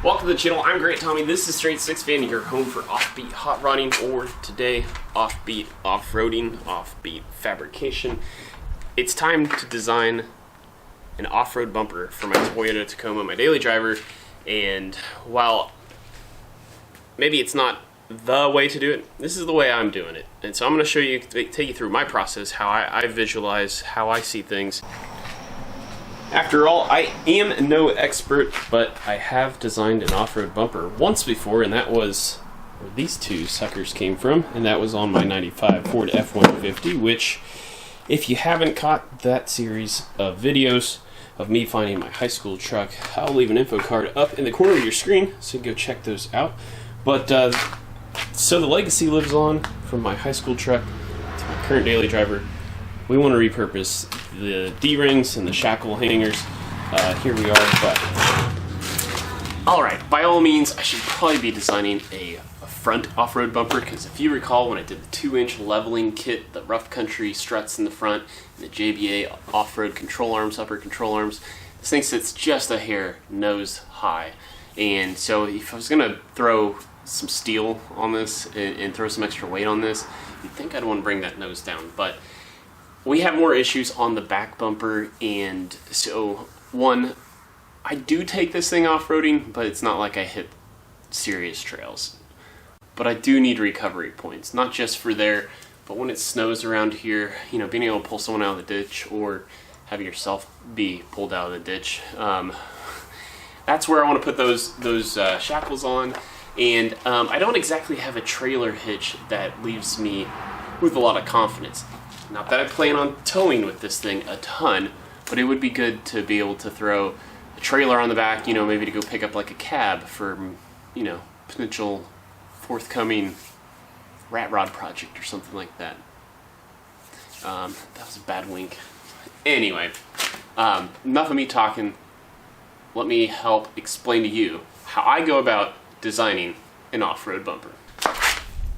Welcome to the channel. I'm Grant Tommy. This is Straight Six Fan, your home for offbeat hot rodding, or today, offbeat off-roading, offbeat fabrication. It's time to design an off-road bumper for my Toyota Tacoma, my daily driver. And while maybe it's not the way to do it, this is the way I'm doing it. And so I'm going to show you, take you through my process, how I visualize, how I see things. After all, I am no expert, but I have designed an off-road bumper once before, and that was where these two suckers came from, and that was on my 95 Ford F-150, which, if you haven't caught that series of videos of me finding my high school truck, I'll leave an info card up in the corner of your screen, so you can go check those out. But, so the legacy lives on from my high school truck to my current daily driver. We want to repurpose the D-rings and the shackle hangers. Here we are, but alright, by all means, I should probably be designing a front off-road bumper, because if you recall when I did the 2-inch leveling kit, the rough country struts in the front, and the JBA off-road control arms, upper control arms, this thing sits just a hair nose high. And so if I was going to throw some steel on this and throw some extra weight on this, you'd think I'd want to bring that nose down, but we have more issues on the back bumper. And so one, I do take this thing off-roading, but it's not like I hit serious trails. But I do need recovery points, not just for there, but when it snows around here, you know, being able to pull someone out of the ditch or have yourself be pulled out of the ditch. That's where I want to put those shackles on. And I don't exactly have a trailer hitch that leaves me with a lot of confidence. Not that I plan on towing with this thing a ton, but it would be good to be able to throw a trailer on the back, you know, maybe to go pick up like a cab for, you know, potential forthcoming rat rod project or something like that. That was a bad wink. Anyway, enough of me talking. Let me help explain to you how I go about designing an off-road bumper.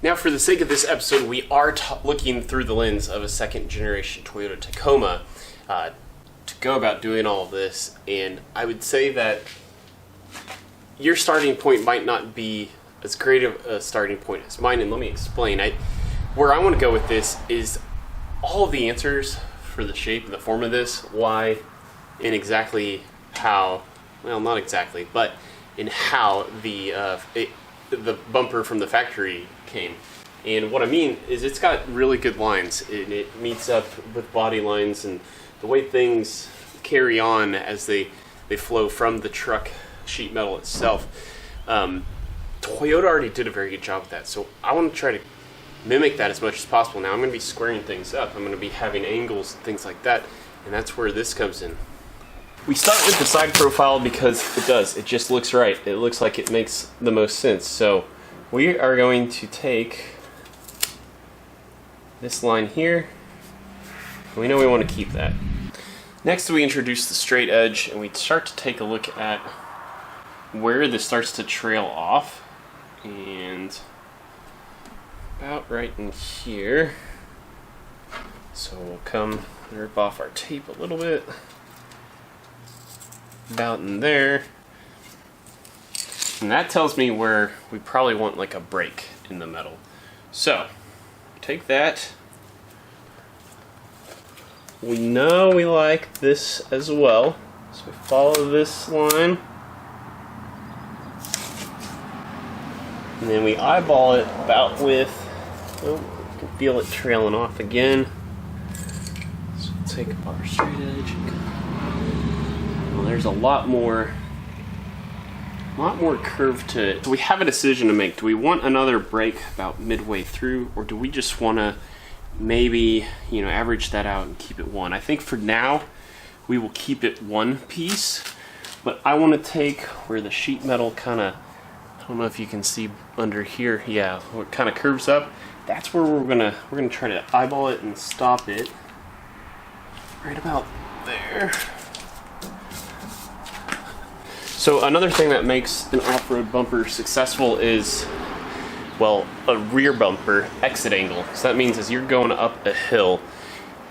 Now, for the sake of this episode, we are looking through the lens of a second-generation Toyota Tacoma to go about doing all of this, and I would say that your starting point might not be as great of a starting point as mine, and let me explain. Where I want to go with this is all of the answers for the shape and the form of this, why, and exactly how, well, not exactly, but in how the bumper from the factory came. And what I mean is it's got really good lines, and it meets up with body lines and the way things carry on as they flow from the truck sheet metal itself. Toyota already did a very good job with that, so I want to try to mimic that as much as possible. Now I'm going to be squaring things up, I'm going to be having angles and things like that, and that's where this comes in. We start with the side profile because it just looks right. It looks like it makes the most sense. So we are going to take this line here. We know we want to keep that. Next, we introduce the straight edge, and we start to take a look at where this starts to trail off. And about right in here. So we'll come rip off our tape a little bit. About in there, and that tells me where we probably want like a break in the metal. So take that. We know we like this as well, so we follow this line, and then we eyeball it about with, oh, you can feel it trailing off again. So we'll take up our straight edge. Well, there's a lot more curve to it. So we have a decision to make. Do we want another break about midway through, or do we just want to maybe, you know, average that out and keep it one? I think for now we will keep it one piece, but I want to take where the sheet metal kind of, I don't know if you can see under here, yeah, where it kind of curves up. That's where we're gonna try to eyeball it and stop it right about there. So another thing that makes an off-road bumper successful is, well, a rear bumper exit angle. So that means as you're going up a hill,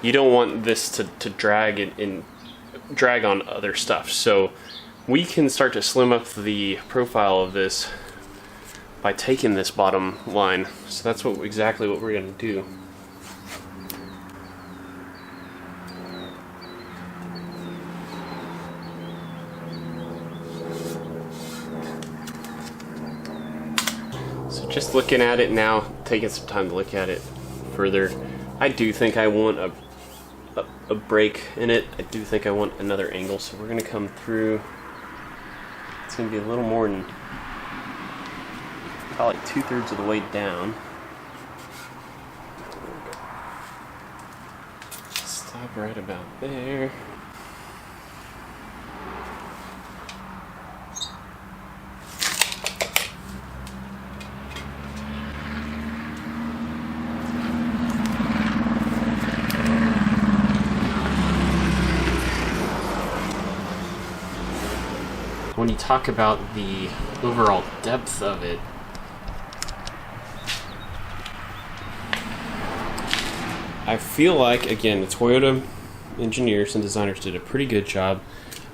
you don't want this to drag and drag on other stuff. So we can start to slim up the profile of this by taking this bottom line. So that's exactly what we're going to do. So just looking at it now, taking some time to look at it further, I do think I want a break in it. I do think I want another angle, so we're going to come through. It's going to be a little more than probably 2/3 of the way down. Stop right about there. When you talk about the overall depth of it, I feel like, again, the Toyota engineers and designers did a pretty good job,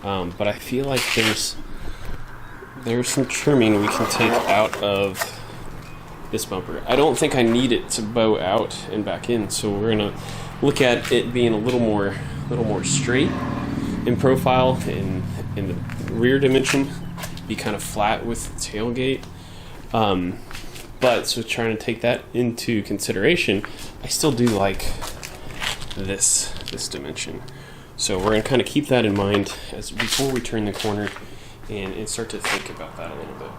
but I feel like there's some trimming we can take out of this bumper. I don't think I need it to bow out and back in, so we're gonna look at it being a little more straight in profile, in the rear dimension, be kind of flat with the tailgate. But so trying to take that into consideration, I still do like this dimension. So we're gonna kind of keep that in mind as before we turn the corner and start to think about that a little bit.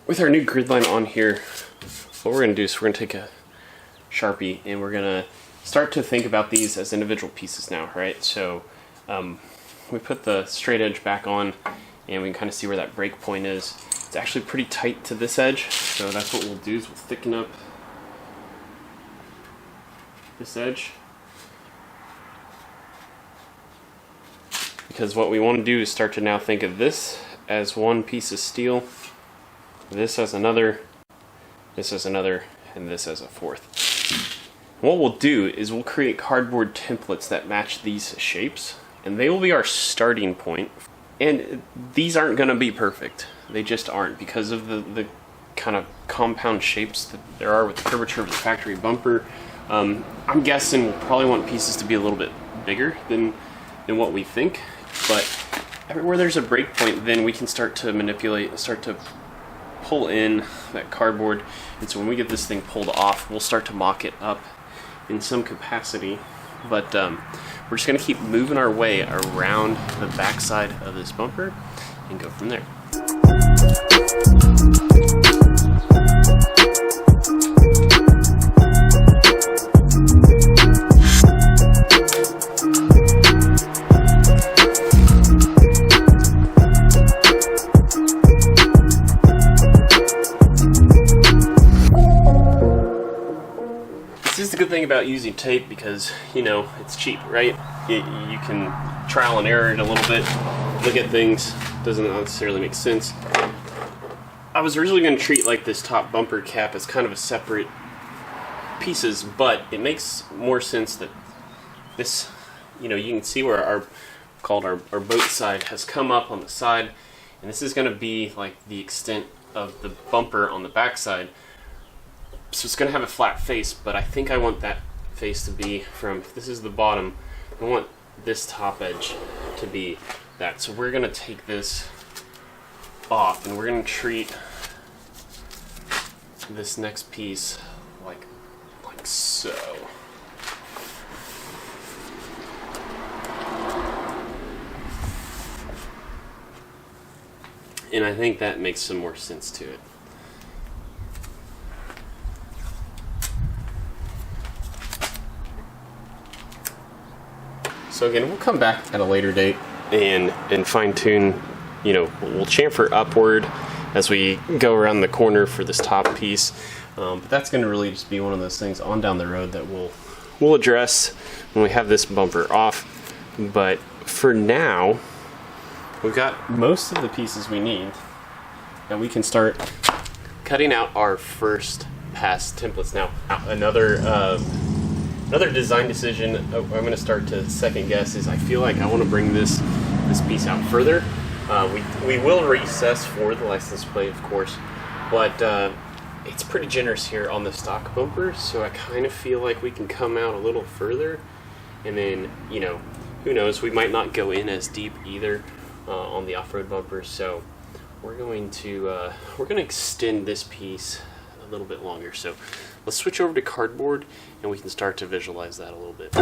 With our new grid line on here, what we're going to do is we're going to take a Sharpie and we're going to start to think about these as individual pieces now, right? So we put the straight edge back on and we can kind of see where that break point is. It's actually pretty tight to this edge, so that's what we'll do is we'll thicken up this edge. Because what we want to do is start to now think of this as one piece of steel, this as another, this as another, and this as a fourth. What we'll do is we'll create cardboard templates that match these shapes, and they will be our starting point. And these aren't going to be perfect. They just aren't, because of the kind of compound shapes that there are with the curvature of the factory bumper. I'm guessing we'll probably want pieces to be a little bit bigger than what we think, but everywhere there's a break point, then we can start to manipulate, start to pull in that cardboard, and so when we get this thing pulled off, we'll start to mock it up in some capacity. But we're just going to keep moving our way around the backside of this bumper and go from there. This is the good thing about using tape, because, you know, it's cheap, right? You can trial and error it a little bit, look at things, doesn't necessarily make sense. I was originally going to treat like this top bumper cap as kind of a separate pieces, but it makes more sense that this, you know, you can see where our boat side has come up on the side, and this is going to be like the extent of the bumper on the back side. So it's going to have a flat face, but I think I want that face to be from, this is the bottom, I want this top edge to be that. So we're going to take this off and we're going to treat this next piece like so. And I think that makes some more sense to it. So again, we'll come back at a later date and fine tune, you know, we'll chamfer upward as we go around the corner for this top piece. But that's going to really just be one of those things on down the road that we'll we'll address when we have this bumper off. But for now, we've got most of the pieces we need, and we can start cutting out our first pass templates. Now, another design decision I'm going to start to second guess is I feel like I want to bring this piece out further. We will recess for the license plate, of course, but it's pretty generous here on the stock bumper, so I kind of feel like we can come out a little further, and then, you know, who knows, we might not go in as deep either on the off-road bumper, so we're going to extend this piece a little bit longer. So let's switch over to cardboard and we can start to visualize that a little bit.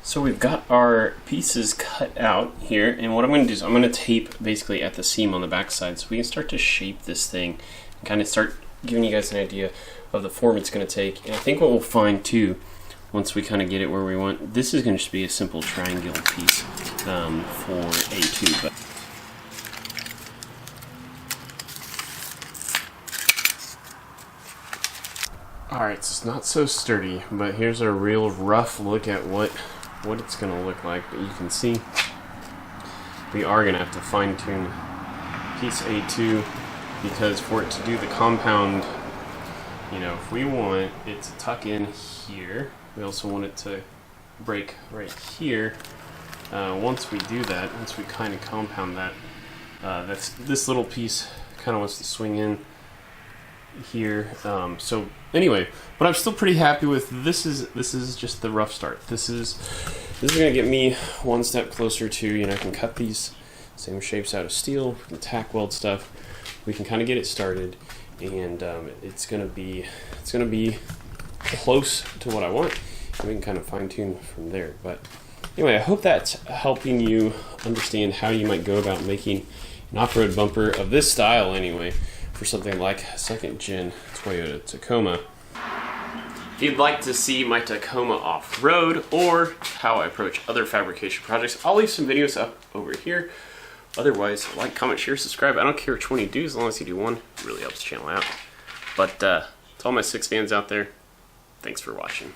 So we've got our pieces cut out here, and what I'm going to do is I'm going to tape basically at the seam on the back side so we can start to shape this thing and kind of start giving you guys an idea of the form it's going to take. And I think what we'll find too, once we kind of get it where we want, this is going to just be a simple triangular piece for A2. But alright, so it's not so sturdy, but here's a real rough look at what it's going to look like. But you can see we are going to have to fine tune piece A2, because for it to do the compound, you know, if we want it to tuck in here, we also want it to break right here. Once we do that, once we kind of compound that, this little piece kind of wants to swing in here. So anyway, but I'm still pretty happy with this. Is just the rough start. This is gonna get me one step closer to, you know, I can cut these same shapes out of steel, we can tack weld stuff, we can kind of get it started, and it's gonna be close to what I want, and we can kind of fine tune from there. But anyway, I hope that's helping you understand how you might go about making an off-road bumper of this style anyway, for something like a second gen Toyota Tacoma. If you'd like to see my Tacoma off-road or how I approach other fabrication projects, I'll leave some videos up over here. Otherwise, like, comment, share, subscribe. I don't care which one you do, as long as you do one. It really helps the channel out. But to all my 6 fans out there, thanks for watching.